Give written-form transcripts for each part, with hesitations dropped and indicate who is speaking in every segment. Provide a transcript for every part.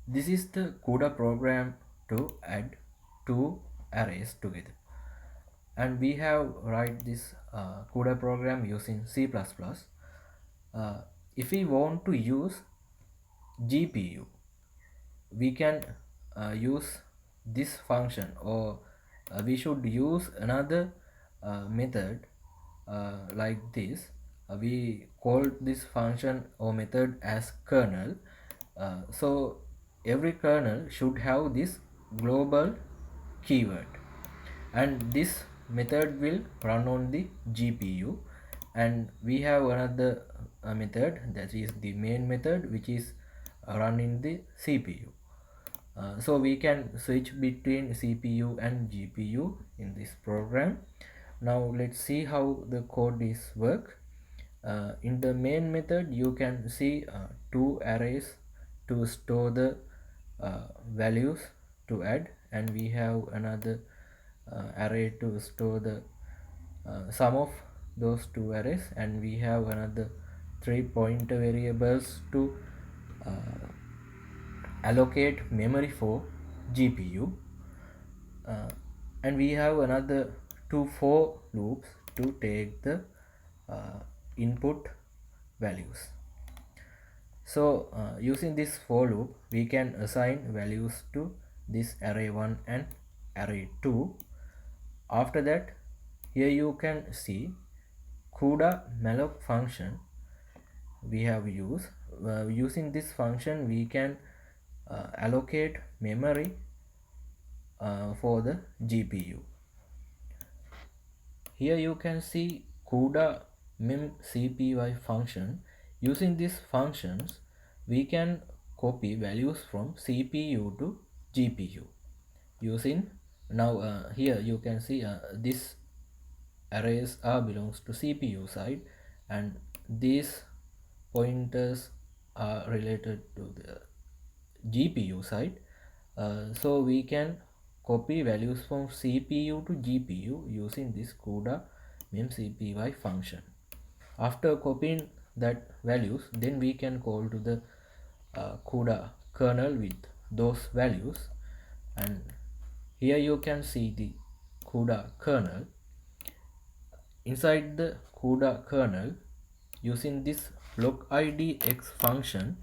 Speaker 1: This is the CUDA program to add two arrays together, and we have write this CUDA program using C++. If we want to use GPU, we can use this function, or we should use another method like this. We call this function or method as kernel. So every kernel should have this global keyword, and this method will run on the GPU. And we have another method, that is the main method, which is run in the CPU. So we can switch between CPU and GPU in this program. Now let's see how the code is work. In the main method, you can see two arrays to store the values to add, and we have another array to store the sum of those two arrays, and we have another three pointer variables to allocate memory for GPU, and we have another two for loops to take the input values. So using this for loop, we can assign values to this array 1 and array 2. After that, here you can see CUDA malloc function we have used. Using this function, we can allocate memory for the GPU. Here you can see CUDA memcpy function. Using these functions, we can copy values from CPU to GPU. Using now here you can see this arrays belongs to CPU side, and these pointers are related to the GPU side. So we can copy values from CPU to GPU using this CUDA memcpy function. After copying that values, then we can call to the CUDA kernel with those values, and here you can see the CUDA kernel. Inside the CUDA kernel, using this block id x function,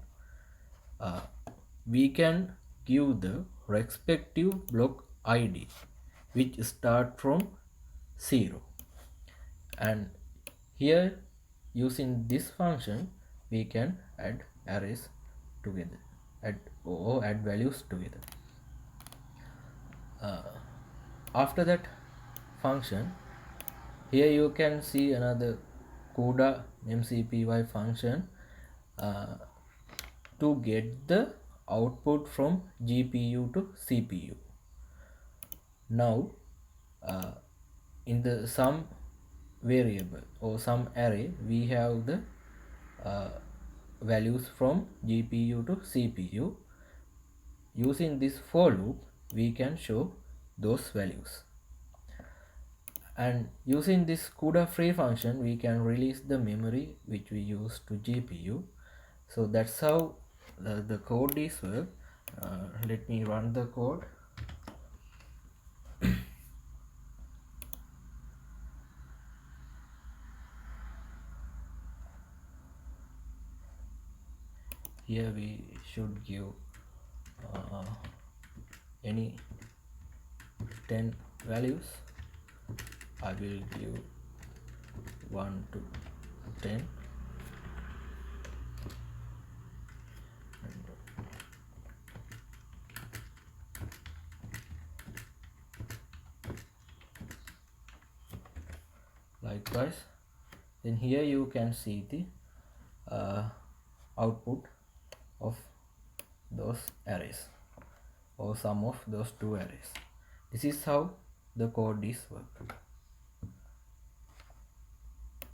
Speaker 1: we can give the respective block id which start from 0, and here using this function we can add arrays together, add values together. After that function, here you can see another CUDA memcpy function to get the output from GPU to CPU. Now in the sum variable or sum array, we have the values from GPU to CPU. Using this for loop, we can show those values, and using this CUDA free function, we can release the memory which we use to GPU. So that's how the code is work. Let me run the code. Here we should give any 10 values. I will give 1 to 10, likewise. Then here you can see the output of those arrays or sum of those two arrays. This is how the code is work.